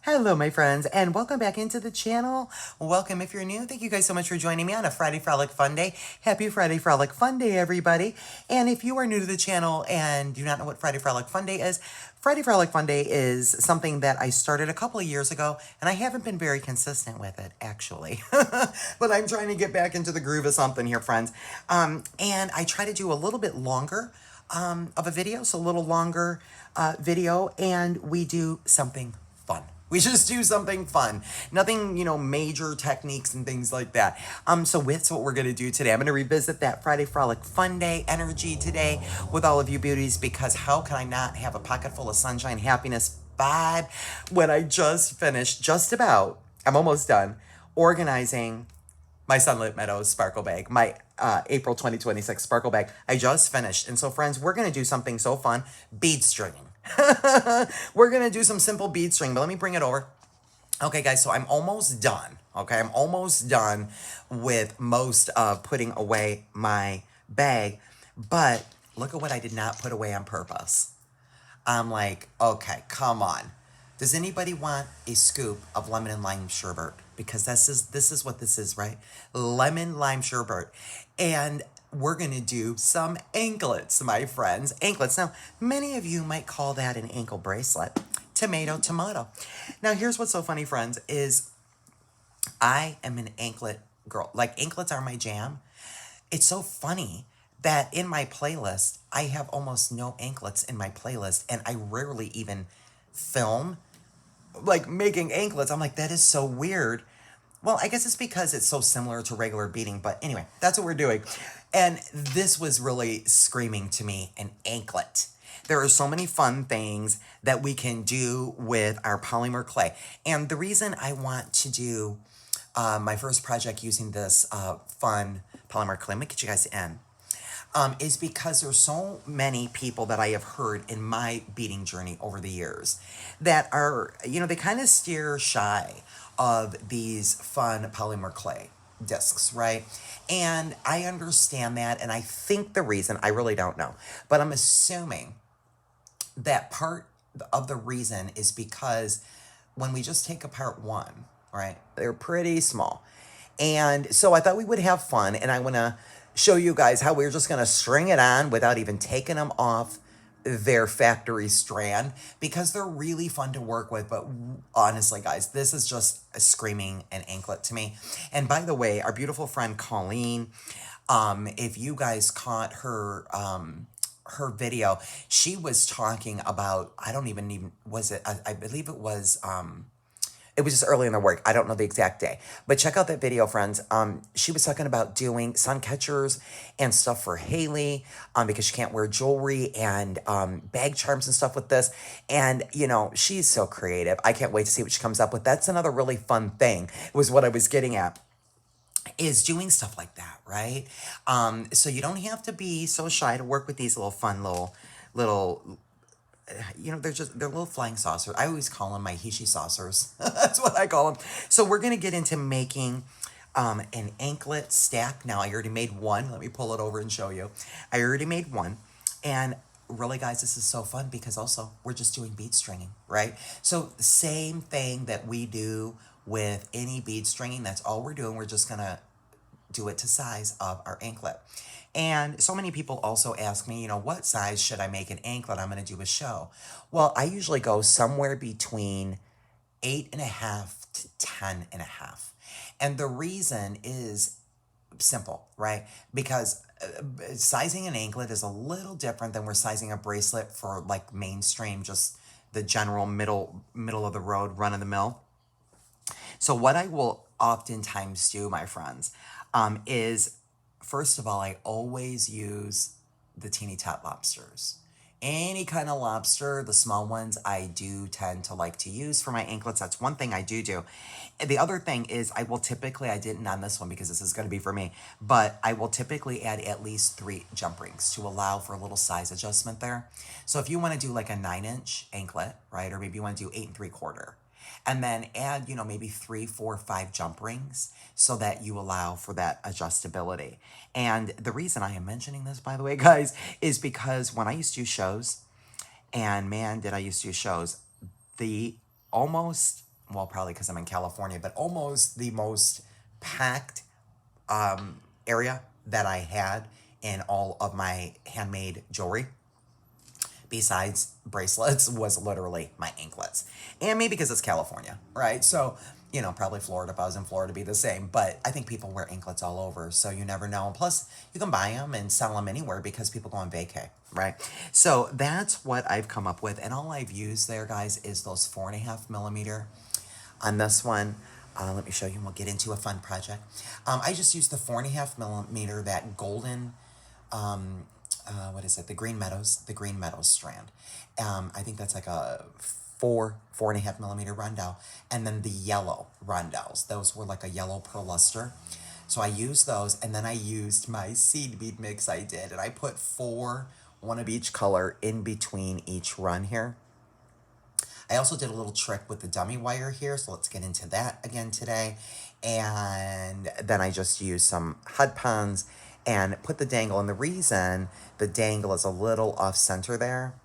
Hello, my friends, and welcome back into the channel. Welcome if you're new. Thank you guys so much for joining me on a Friday Frolic Fun Day. Happy Friday Frolic Fun Day, everybody. And if you are new to the channel and do not know what Friday Frolic Fun Day is, Friday Frolic Fun Day is something that I started a couple of years ago, and I haven't been very consistent with it, actually. But I'm trying to get back into the groove of something here, friends. And I try to do a little bit longer of a video, so a little longer video, and we do something fun. We just do something fun. Nothing, major techniques and things like that. So that's what we're gonna do today. I'm gonna revisit that Friday Frolic Fun Day energy today with all of you beauties, because how can I not have a pocket full of sunshine, happiness, vibe when I just finished, I'm almost done, organizing my Sunlit Meadows sparkle bag, my April 2026 sparkle bag. I just finished. And so, friends, we're going to do something so fun, bead stringing. We're going to do some simple bead string, but let me bring it over. Okay, guys, so I'm almost done. Okay, I'm almost done with most of putting away my bag, but look at what I did not put away on purpose. I'm like, okay, come on. Does anybody want a scoop of lemon and lime sherbet? Because this is what this is, right? Lemon lime sherbet. And we're gonna do some anklets, my friends. Anklets. Now, many of you might call that an ankle bracelet. Tomato, tomato. Now, here's what's so funny, friends, is I am an anklet girl. Like, anklets are my jam. It's so funny that in my playlist, I have almost no anklets in my playlist, and I rarely even film like making anklets. I'm like, that is so weird. Well, I guess it's because it's so similar to regular beading, but anyway, that's what we're doing. And this was really screaming to me an anklet. There are so many fun things that we can do with our polymer clay. And the reason I want to do my first project using this fun polymer clay, let me get you guys in, is because there's so many people that I have heard in my beading journey over the years that are, they kind of steer shy of these fun polymer clay discs, right? And I understand that, and I think the reason, I really don't know, but I'm assuming that part of the reason is because when we just take apart one, right, they're pretty small. And so I thought we would have fun, and I want to show you guys how we're just going to string it on without even taking them off their factory strand, because they're really fun to work with. But honestly, guys, this is just a screaming an anklet to me. And by the way, our beautiful friend Colleen, if you guys caught her video, she was talking about, I don't even was it, I believe it was just early in the work. I don't know the exact day. But check out that video, friends. She was talking about doing sun catchers and stuff for Haley, because she can't wear jewelry, and bag charms and stuff with this. And, she's so creative. I can't wait to see what she comes up with. That's another really fun thing, was what I was getting at, is doing stuff like that, right? So you don't have to be so shy to work with these little fun little they're little flying saucers. I always call them my Heishi saucers. That's what I call them. So we're going to get into making an anklet stack. Now, I already made one. Let me pull it over and show you. I already made one. And really, guys, this is so fun because also we're just doing bead stringing, right? So the same thing that we do with any bead stringing, that's all we're doing. We're just going to do it to size of our anklet. And so many people also ask me, what size should I make an anklet? I'm going to do a show. Well, I usually go somewhere between 8.5 to 10.5. And the reason is simple, right? Because sizing an anklet is a little different than we're sizing a bracelet for like mainstream, just the general middle of the road, run of the mill. So what I will oftentimes do, my friends, is, first of all, I always use the teeny tot lobsters. Any kind of lobster, the small ones, I do tend to like to use for my anklets. That's one thing I do. And the other thing is I didn't on this one because this is going to be for me, but I will typically add at least 3 jump rings to allow for a little size adjustment there. So if you want to do like a 9-inch anklet, right, or maybe you want to do 8 3/4, and then add, maybe 3, 4, 5 jump rings so that you allow for that adjustability. And the reason I am mentioning this, by the way, guys, is because when I used to do shows, and man, did I used to do shows, the almost well, probably because I'm in California, but almost the most packed area that I had in all of my handmade jewelry, besides bracelets, was literally my anklets. And maybe because it's California, right? So, you know, probably Florida, if I was in Florida, be the same. But I think people wear anklets all over, so you never know. And plus, you can buy them and sell them anywhere because people go on vacay, right? So that's what I've come up with. And all I've used there, guys, is those 4.5mm on this one. Let me show you and we'll get into a fun project. I just used the 4.5mm, that golden, what is it? The Green Meadows strand. I think that's like a 4.5mm rondelle. And then the yellow rondelles. Those were like a yellow pearl luster. So I used those, and then I used my seed bead mix I did, and I put 4, one of each color, in between each run here. I also did a little trick with the dummy wire here, so let's get into that again today. And then I just used some HUD pens and put the dangle. And the reason the dangle is a little off center there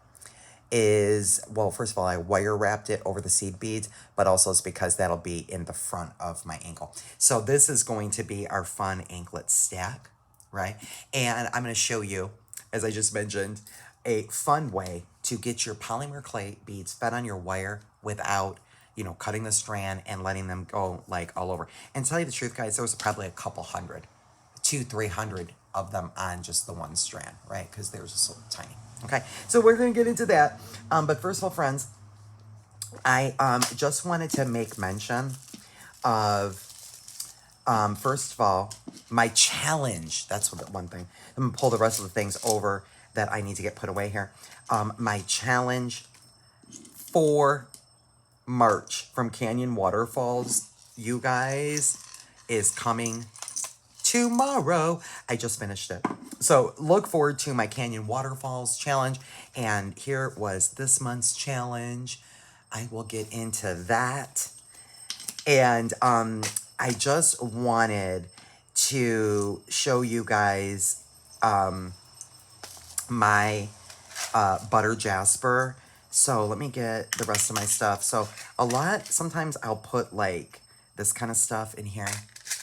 is, well, first of all, I wire wrapped it over the seed beads, but also it's because that'll be in the front of my ankle. So this is going to be our fun anklet stack, right? And I'm going to show you, as I just mentioned, a fun way to get your polymer clay beads fed on your wire without, you know, cutting the strand and letting them go like all over. And to tell you the truth, guys, there was probably a couple hundred, 200-300 of them on just the one strand, right? Because they were just so tiny. Okay, so we're going to get into that. But first of all, friends, I just wanted to make mention of, first of all, my challenge. That's what one thing. I'm going to pull the rest of the things over that I need to get put away here. My challenge for March from Canyon Waterfalls, you guys, is coming tomorrow. I just finished it. So look forward to my Canyon Waterfalls challenge. And here was this month's challenge. I will get into that. And I just wanted to show you guys my butter jasper. So let me get the rest of my stuff. So sometimes I'll put like this kind of stuff in here,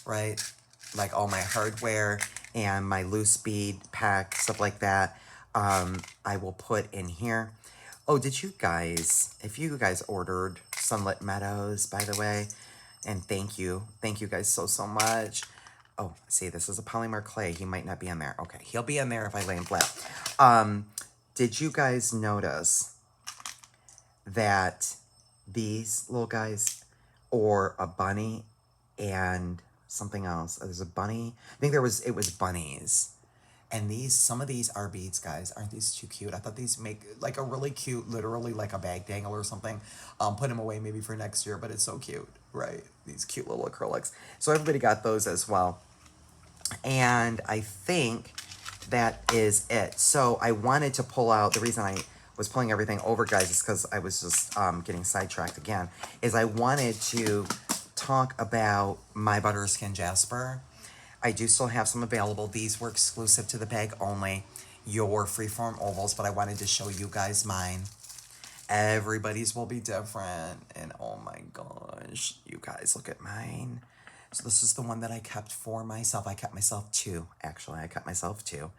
right? Like all my hardware and my loose bead pack, stuff like that. I will put in here. Oh, did you guys, if you guys ordered Sunlit Meadows, by the way, and thank you guys so much. Oh, see, this is a polymer clay. He might not be in there. Okay, he'll be in there if I lay him flat. Did you guys notice that these little guys, or a bunny and something else? There's a bunny. I think it was bunnies. And some of these are beads, guys. Aren't these too cute? I thought these make like a really cute, literally like a bag dangle or something. Put them away maybe for next year, but it's so cute, right? These cute little acrylics. So everybody got those as well. And I think that is it. So I wanted to pull out, the reason I was pulling everything over, guys, is because I was just getting sidetracked again, is I wanted to talk about my Butterskin Jasper. I do still have some available. These were exclusive to the bag only, your freeform ovals, but I wanted to show you guys mine. Everybody's will be different, and oh my gosh, you guys, look at mine. So this is the one that I kept for myself. I kept myself 2, actually. I kept myself 2.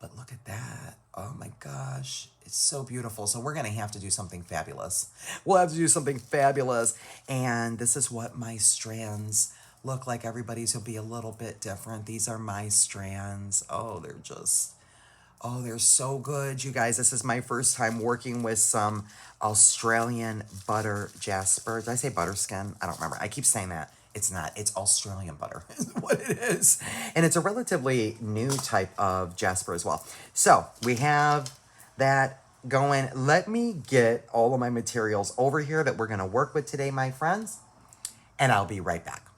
But look at that. Oh my gosh. It's so beautiful. So we're going to have to do something fabulous. We'll have to do something fabulous. And this is what my strands look like. Everybody's will be a little bit different. These are my strands. Oh, they're so good, you guys. This is my first time working with some Australian butter jasper. Did I say butterskin? I don't remember. I keep saying that. It's not. It's Australian butter is what it is. And it's a relatively new type of jasper as well. So we have that going. Let me get all of my materials over here that we're going to work with today, my friends. And I'll be right back.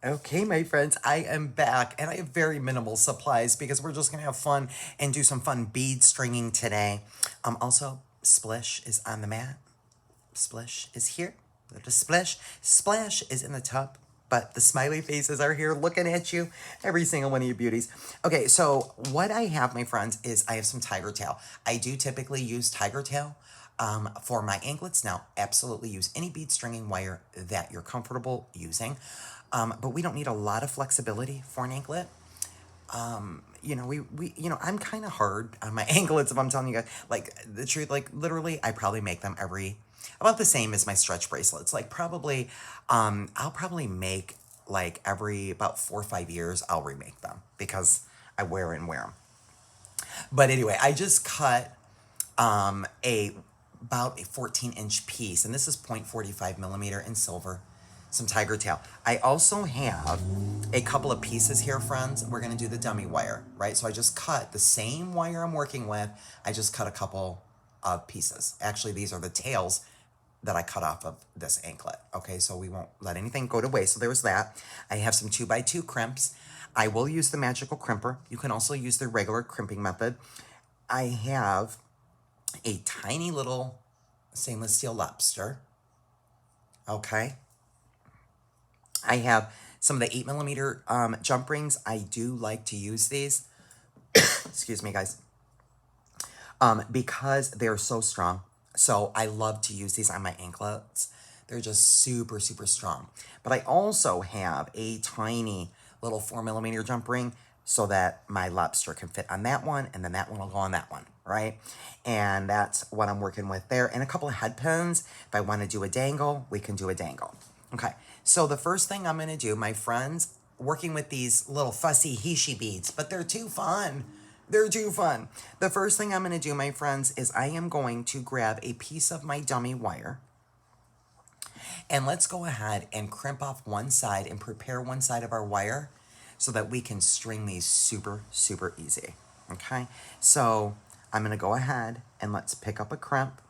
Okay, my friends, I am back, and I have very minimal supplies because we're just going to have fun and do some fun bead stringing today. Also, Splish is on the mat. Splish is here. The splish. Splash is in the tub, but the smiley faces are here looking at you, every single one of you beauties. Okay, so what I have, my friends, is I have some tiger tail. I do typically use tiger tail For my anklets now, absolutely use any bead stringing wire that you're comfortable using. But we don't need a lot of flexibility for an anklet. You know, I'm kind of hard on my anklets, if I'm telling you guys, like the truth, like literally, I probably make them about the same as my stretch bracelets. Like probably, I'll probably make like every about 4 or 5 years, I'll remake them because I wear and wear them. But anyway, I just cut about a 14-inch piece, and this is 0.45 millimeter in silver, some tiger tail. I also have a couple of pieces here, friends. We're gonna do the dummy wire, right? So I just cut the same wire I'm working with. I just cut a couple of pieces. Actually, these are the tails that I cut off of this anklet. Okay, so we won't let anything go to waste. So there was that. I have some 2x2 crimps. I will use the magical crimper. You can also use the regular crimping method. I have a tiny little stainless steel lobster. Okay. I have some of the 8 millimeter jump rings. I do like to use these. Excuse me, guys. Because they're so strong. So I love to use these on my anklets. They're just super, super strong. But I also have a tiny little 4 millimeter jump ring so that my lobster can fit on that one, and then that one will go on that one, right? And that's what I'm working with there. And a couple of head pins. If I want to do a dangle, we can do a dangle. Okay, so the first thing I'm going to do, my friends, working with these little fussy Heishi beads, but they're too fun. They're too fun. The first thing I'm going to do, my friends, is I am going to grab a piece of my dummy wire. And let's go ahead and crimp off one side and prepare one side of our wire so that we can string these super, super easy. Okay? So I'm going to go ahead and let's pick up a crimp.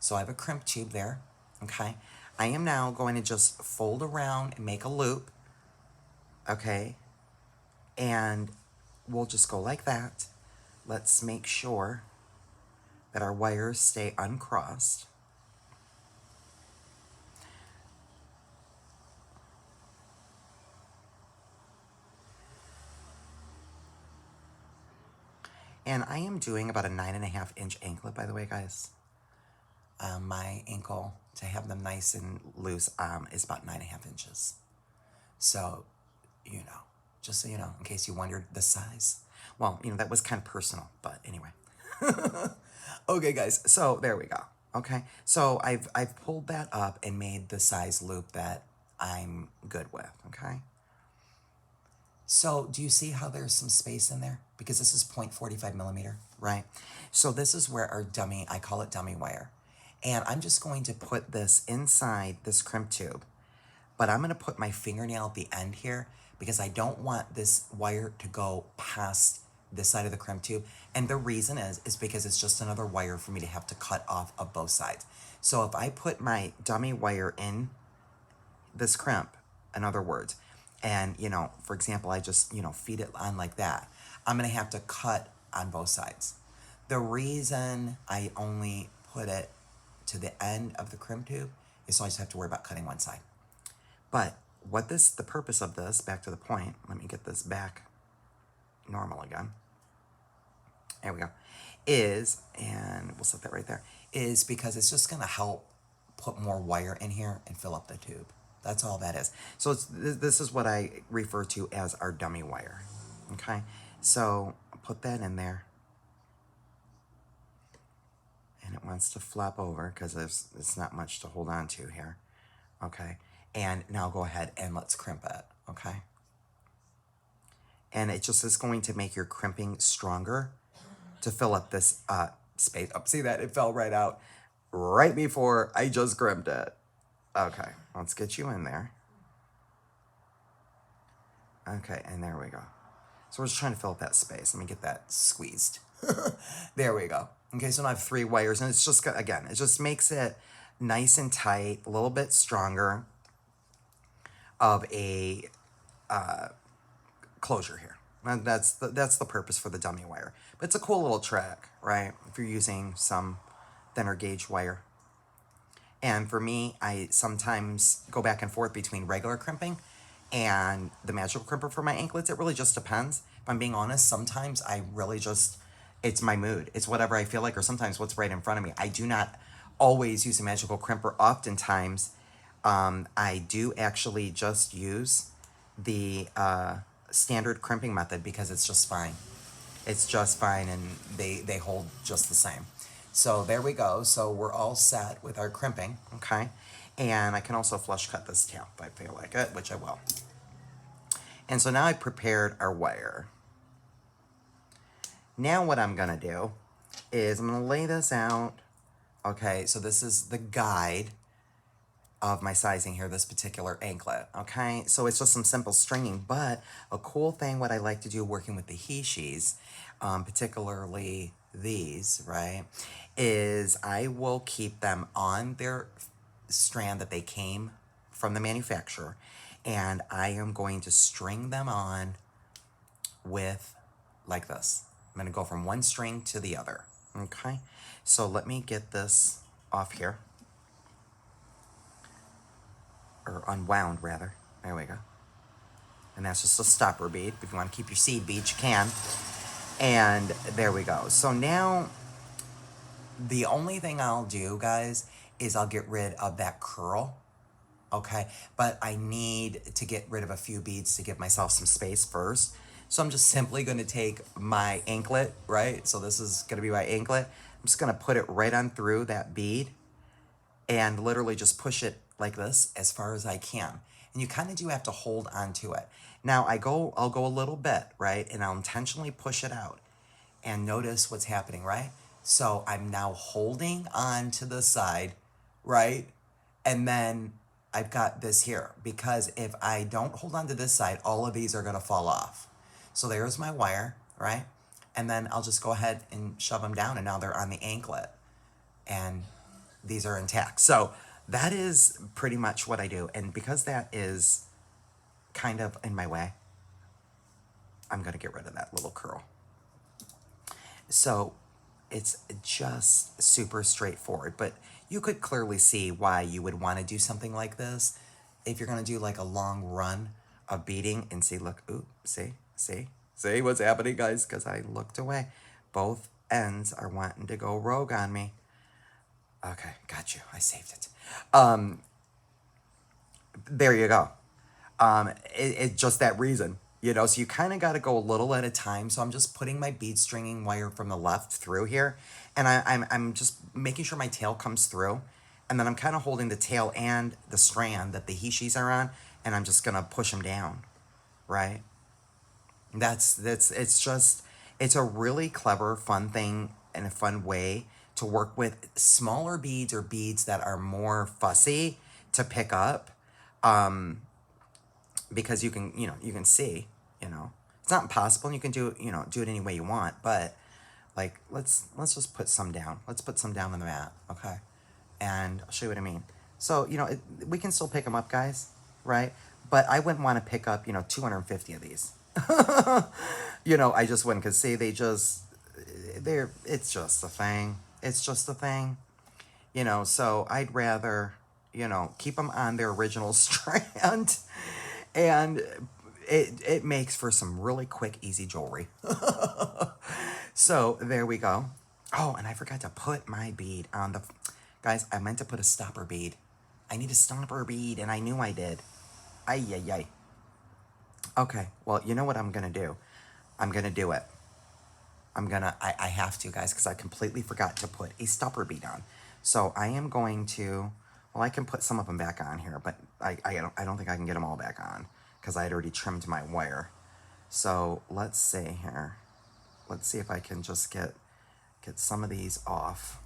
So I have a crimp tube there. Okay? I am now going to just fold around and make a loop. Okay? And we'll just go like that. Let's make sure that our wires stay uncrossed. And I am doing about a 9.5 inch anklet, by the way, guys. My ankle, to have them nice and loose, is about 9.5 inches. So, you know, just so you know, in case you wondered the size. Well, you know, that was kind of personal, but anyway. Okay, guys, so there we go. Okay, so I've pulled that up and made the size loop that I'm good with, okay? So do you see how there's some space in there? Because this is 0.45 millimeter, right? So this is where our dummy, I call it dummy wire. And I'm just going to put this inside this crimp tube. But I'm going to put my fingernail at the end here because I don't want this wire to go past this side of the crimp tube. And the reason is because it's just another wire for me to have to cut off of both sides. So if I put my dummy wire in this crimp, in other words, and, you know, for example, I just, you know, feed it on like that, I'm going to have to cut on both sides. The reason I only put it to the end of the crimp tube is so I just have to worry about cutting one side. But what the purpose of this, back to the point, let me get this back normal again. There we go. Is, and we'll set that right there, is because it's just going to help put more wire in here and fill up the tube. That's all that is. So this is what I refer to as our dummy wire. Okay, so I'll put that in there. And it wants to flop over because it's not much to hold on to here. Okay, and now go ahead and let's crimp it. Okay, and it just is going to make your crimping stronger to fill up this space. Oh, see that? It fell right out right before I just crimped it. Okay, let's get you in there. Okay, and there we go. So we're just trying to fill up that space. Let me get that squeezed. There we go. Okay, so now I have 3 wires, and it's just, again, it just makes it nice and tight, a little bit stronger of a closure here. And that's the purpose for the dummy wire. But it's a cool little trick, right? If you're using some thinner gauge wire. And for me, I sometimes go back and forth between regular crimping and the magical crimper for my anklets. It really just depends. If I'm being honest, sometimes I really just It's my mood. It's whatever I feel like, or sometimes what's right in front of me. I do not always use a magical crimper. Oftentimes, I do actually just use the standard crimping method because it's just fine. It's just fine, and they hold just the same. So there we go. So we're all set with our crimping, okay? And I can also flush cut this tail if I feel like it, which I will. And so now I prepared our wire. Now what I'm gonna do is I'm gonna lay this out. Okay, so this is the guide of my sizing here, this particular anklet, okay? So it's just some simple stringing, but a cool thing what I like to do working with the Heishis, particularly these, right, is I will keep them on their strand that they came from the manufacturer, and I am going to string them on with, like this. I'm gonna go from one string to the other, okay? So let me get this off here. Or unwound, rather. There we go. And that's just a stopper bead. If you want to keep your seed beads, you can. And there we go. So now, the only thing I'll do, guys, is I'll get rid of that curl. Okay? But I need to get rid of a few beads to give myself some space first. So I'm just simply going to take my anklet, right? So this is going to be my anklet. I'm just going to put it right on through that bead and literally just push it like this as far as I can. And you kind of do have to hold on to it. Now I'll go a little bit, right? And I'll intentionally push it out. And notice what's happening, right? So I'm now holding on to the side, right? And then I've got this here. Because if I don't hold on to this side, all of these are gonna fall off. So there's my wire, right? And then I'll just go ahead and shove them down, and now they're on the anklet. And these are intact. So that is pretty much what I do. And because that is kind of in my way, I'm going to get rid of that little curl. So it's just super straightforward. But you could clearly see why you would want to do something like this. If you're going to do like a long run of beading and see, look, ooh, see what's happening, guys? Because I looked away. Both ends are wanting to go rogue on me. Okay, got you. I saved it. There you go. It's just that reason, you know, so you kind of got to go a little at a time. So I'm just putting my bead stringing wire from the left through here, and I'm just making sure my tail comes through, and then I'm kind of holding the tail and the strand that the Heishis are on, and I'm just gonna push them down, right? It's a really clever, fun thing and a fun way to work with smaller beads or beads that are more fussy to pick up, because you can see, it's not impossible, and you can do it any way you want, but like, let's just put some down. Let's put some down on the mat, okay? And I'll show you what I mean. So, we can still pick them up, guys, right? But I wouldn't want to pick up, 250 of these. I just wouldn't, because see, it's just a thing. It's just a thing, so I'd rather, keep them on their original strand, and it makes for some really quick, easy jewelry. So there we go. Oh, and I forgot to put my bead on the, guys, I meant to put a stopper bead. I need a stopper bead, and I knew I did. Ay. Okay, well, you know what I'm gonna do? I'm gonna do it. I have to, guys, because I completely forgot to put a stopper bead on. So I am going to, well, I can put some of them back on here, but I don't think I can get them all back on because I had already trimmed my wire. So let's see here. Let's see if I can just get some of these off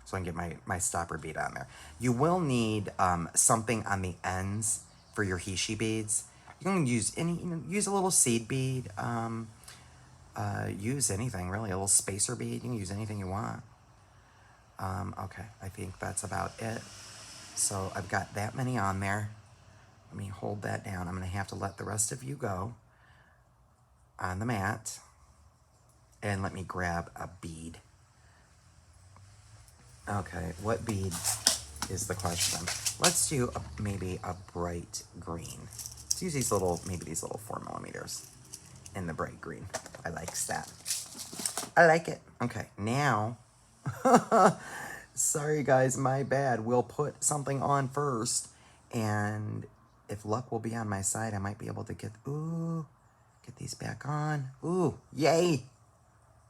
so I can get my stopper bead on there. You will need something on the ends for your Heishi beads. You can use use a little seed bead. Use anything really, a little spacer bead. You can use anything you want. Okay, I think that's about it. So I've got that many on there. Let me hold that down. I'm gonna have to let the rest of you go on the mat, and let me grab a bead. Okay, what bead is the question? Let's do maybe a bright green. Let's use these little 4 millimeters in the bright green. I like that. I like it. Okay, now, sorry guys, my bad. We'll put something on first, and if luck will be on my side, I might be able to get these back on. Ooh, yay!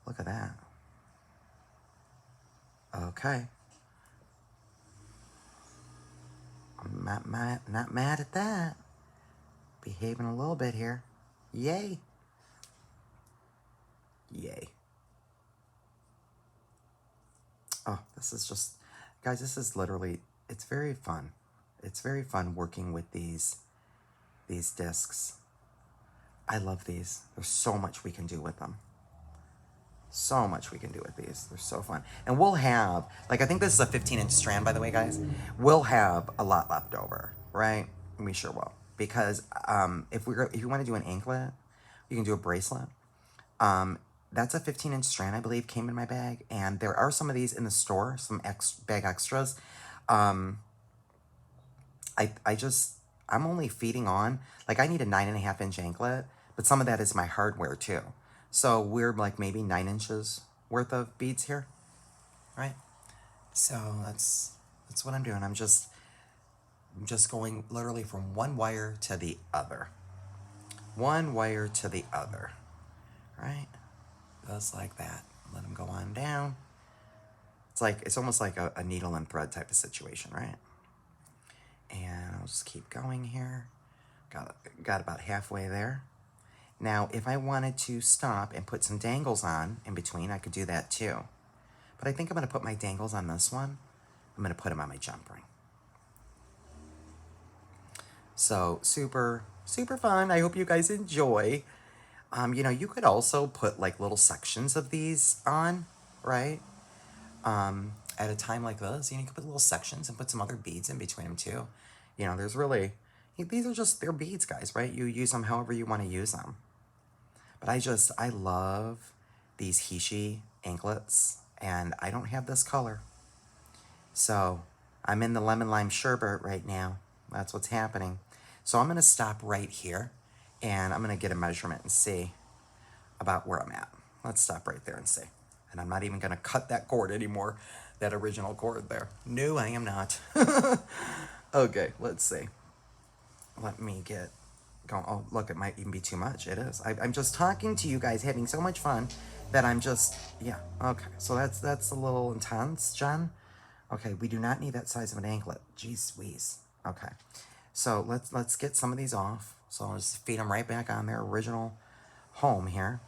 Look at that. Okay. I'm not mad at that. Behaving a little bit here. Yay. Yay. Oh, this is just, guys, this is literally, it's very fun. It's very fun working with these discs. I love these. There's so much we can do with them. So much we can do with these. They're so fun. And we'll have, like, I think this is a 15-inch strand, by the way, guys. We'll have a lot left over, right? We sure will. Because if you want to do an anklet, you can do a bracelet. That's a 15-inch strand, I believe, came in my bag. And there are some of these in the store, some bag extras. I'm only feeding on, like, I need a 9.5-inch anklet, but some of that is my hardware too. So we're like maybe 9 inches worth of beads here, right? So that's what I'm doing. I'm just going literally from one wire to the other. One wire to the other, right? Just like that. Let them go on down. It's almost like a needle and thread type of situation, right? And I'll just keep going here. Got about halfway there. Now, if I wanted to stop and put some dangles on in between, I could do that too. But I think I'm going to put my dangles on this one. I'm going to put them on my jump ring. So, super, super fun. I hope you guys enjoy. You know, you could also put like little sections of these on, right? At a time like this, you know, you could put little sections and put some other beads in between them too. You know, there's really, these are just, they're beads, guys, right? You use them however you want to use them. But I love these Heishi anklets, and I don't have this color. So I'm in the lemon lime sherbet right now. That's what's happening. So I'm going to stop right here, and I'm going to get a measurement and see about where I'm at. Let's stop right there and see. And I'm not even going to cut that cord anymore, that original cord there. No, I am not. Okay, let's see. Let me get going. Oh, look, it might even be too much. It is. I'm just talking to you guys, having so much fun that I'm just, yeah. Okay, so that's a little intense, Jen. Okay, we do not need that size of an anklet. Jeez Louise. Okay, so let's get some of these off. So I'll just feed them right back on their original home here.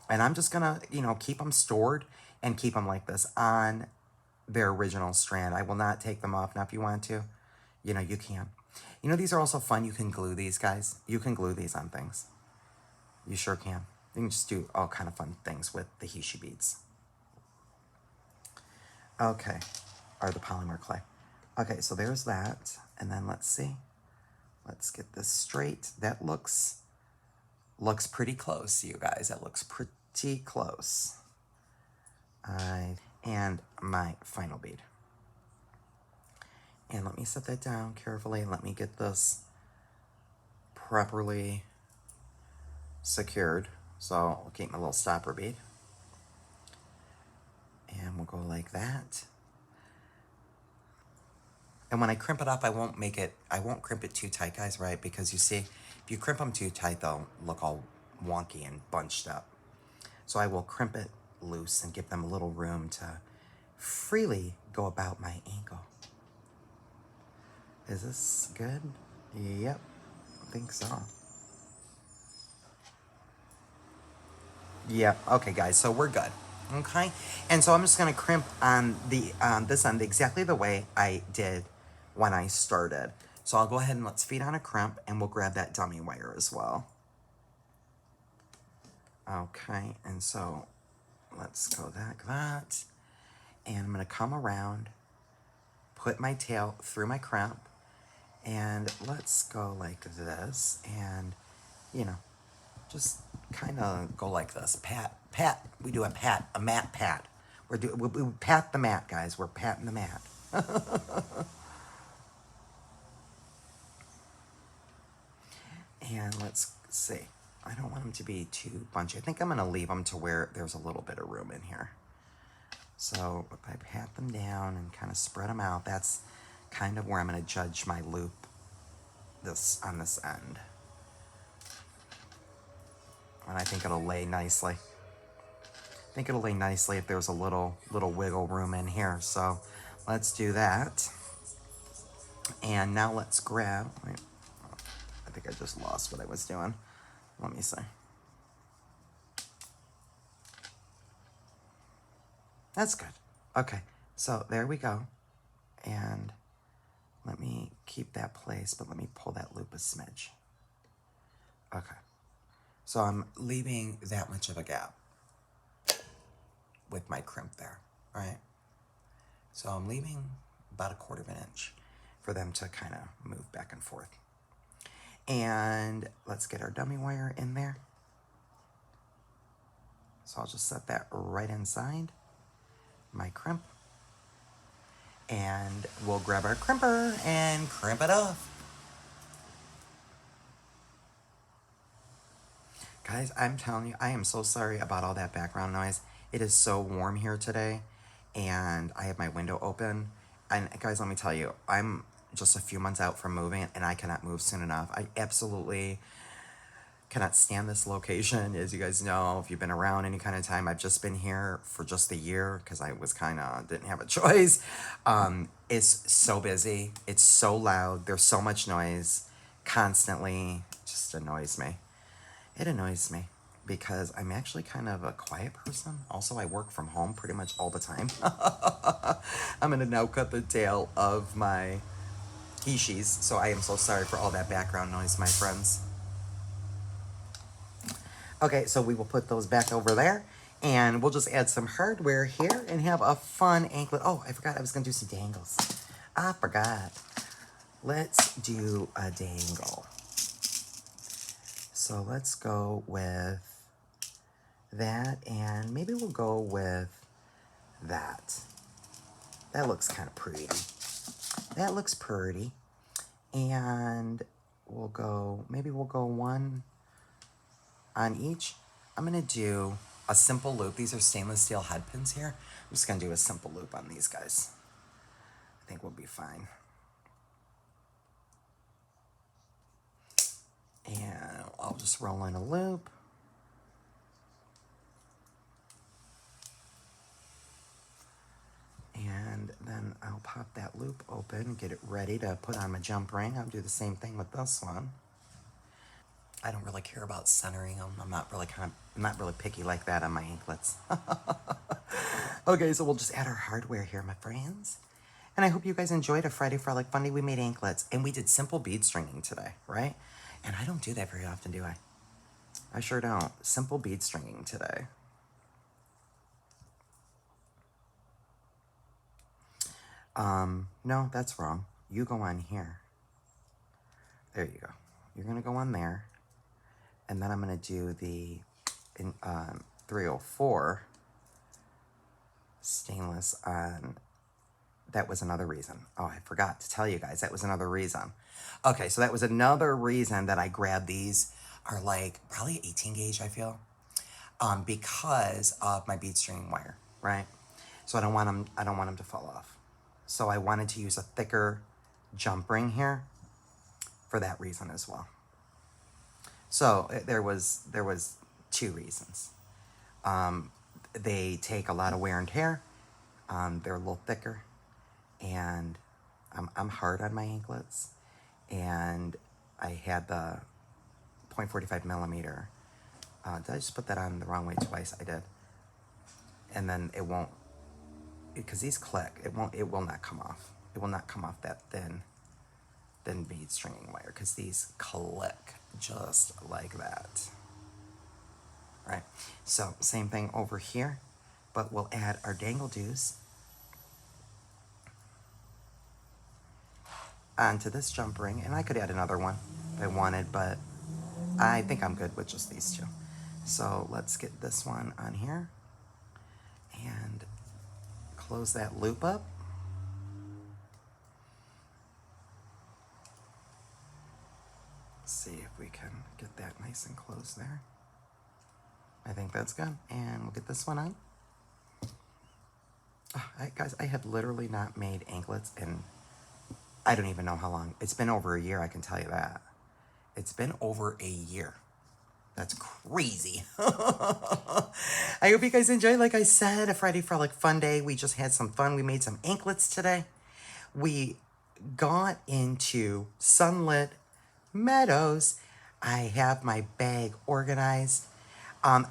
And I'm just gonna, you know, keep them stored and keep them like this on their original strand. I will not take them off. Now, if you want to, you know, you can. You know, these are also fun. You can glue these, guys. You can glue these on things. You sure can. You can just do all kind of fun things with the Heishi beads. Okay, or the polymer clay. Okay, so there's that. And then let's see. Let's get this straight. That looks pretty close, you guys. That looks pretty close. And my final bead. And let me set that down carefully and let me get this properly secured. So I'll keep my little stopper bead. And we'll go like that. And when I crimp it up, I won't crimp it too tight, guys, right? Because you see, if you crimp them too tight, they'll look all wonky and bunched up. So I will crimp it loose and give them a little room to freely go about my ankle. Is this good? Yep, I think so. Yep, okay guys, so we're good, okay? And so I'm just gonna crimp on the this end exactly the way I did when I started. So I'll go ahead and let's feed on a crimp and we'll grab that dummy wire as well. Okay, and so let's go like that. And I'm gonna come around, put my tail through my crimp, and let's go like this, and, you know, just kind of go like this. Pat. We do a mat pat. We pat the mat, guys. We're patting the mat. And let's see. I don't want them to be too bunchy. I think I'm gonna leave them to where there's a little bit of room in here. So if I pat them down and kind of spread them out, that's kind of where I'm gonna judge my loop on this end. And I think it'll lay nicely. I think it'll lay nicely if there's a little wiggle room in here. So let's do that. And now let's grab, wait, I think I just lost what I was doing. Let me see. That's good. Okay, so there we go. And let me keep that place, but let me pull that loop a smidge. Okay. So I'm leaving that much of a gap with my crimp there, right? So I'm leaving about 1/4 of an inch for them to kind of move back and forth. And let's get our dummy wire in there. So I'll just set that right inside my crimp. And we'll grab our crimper and crimp it off. Guys, I'm telling you, I am so sorry about all that background noise. It is so warm here today, and I have my window open. And guys, let me tell you, I'm just a few months out from moving, and I cannot move soon enough. I absolutely cannot stand this location. As you guys know, if you've been around any kind of time, I've just been here for just a year because I was didn't have a choice. It's so busy. It's so loud. There's so much noise constantly. It just annoys me. It annoys me because I'm actually kind of a quiet person. Also, I work from home pretty much all the time. I'm gonna now cut the tail of my Heishis, so I am so sorry for all that background noise, my friends. Okay, so we will put those back over there, and we'll just add some hardware here and have a fun anklet. Oh, I forgot I was gonna do some dangles. I forgot. Let's do a dangle. So let's go with that, and maybe we'll go with that. That looks kind of pretty. That looks pretty. And maybe we'll go one on each. I'm gonna do a simple loop. These are stainless steel head pins here. I'm just gonna do a simple loop on these guys. I think we'll be fine. And I'll just roll in a loop. And then I'll pop that loop open, get it ready to put on my jump ring. I'll do the same thing with this one. I don't really care about centering them. I'm not really picky like that on my anklets. Okay, so we'll just add our hardware here, my friends. And I hope you guys enjoyed a Friday Frolic Fun Day. We made anklets, and we did simple bead stringing today, right? And I don't do that very often, do I? I sure don't. Simple bead stringing today. No, that's wrong. You go on here. There you go. You're gonna go on there. And then I'm gonna do the 304 stainless on, that was another reason. Oh, I forgot to tell you guys, that was another reason. Okay, so that was another reason that I grabbed these, are like probably 18 gauge, I feel, because of my bead stringing wire, right? So I don't want them to fall off. So I wanted to use a thicker jump ring here for that reason as well. So there was 2 reasons. They take a lot of wear and tear. They're a little thicker, and I'm hard on my anklets, and I had the 0.45 millimeter. Did I just put that on the wrong way twice? I did. And then it won't, because these click, it will not come off. It will not come off that thin bead stringing wire, because these click just like that. Right, so same thing over here, but we'll add our dangle-doos onto this jump ring, and I could add another one if I wanted, but I think I'm good with just these 2. So let's get this one on here and close that loop up. see if we can get that nice and close there. I think that's good. And we'll get this one on. Oh, guys, I have literally not made anklets in, I don't even know how long. It's been over a year, I can tell you that. It's been over a year. That's crazy. I hope you guys enjoy. Like I said, a Friday Frolic Fun Day. We just had some fun. We made some anklets today. We got into Sunlit Meadows. I have my bag organized.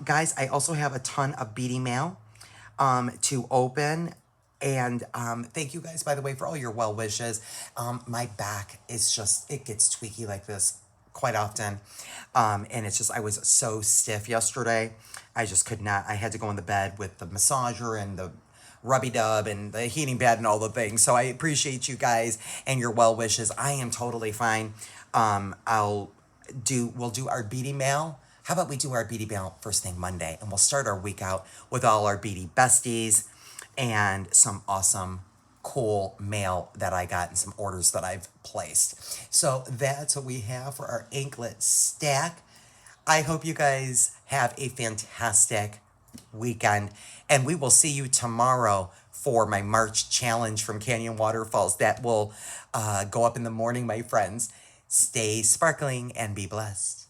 Guys, I also have a ton of beadie mail to open. And thank you guys, by the way, for all your well wishes. My back is just, it gets tweaky like this quite often. And it's just, I was so stiff yesterday. I just could not, I had to go in the bed with the massager and the rubby dub and the heating pad and all the things. So I appreciate you guys and your well wishes. I am totally fine. We'll do our beadie mail. How about we do our beadie mail first thing Monday, and we'll start our week out with all our beadie besties and some awesome, cool mail that I got and some orders that I've placed. So that's what we have for our anklet stack. I hope you guys have a fantastic weekend, and we will see you tomorrow for my March challenge from Canyon Waterfalls. That will go up in the morning, my friends. Stay sparkling and be blessed.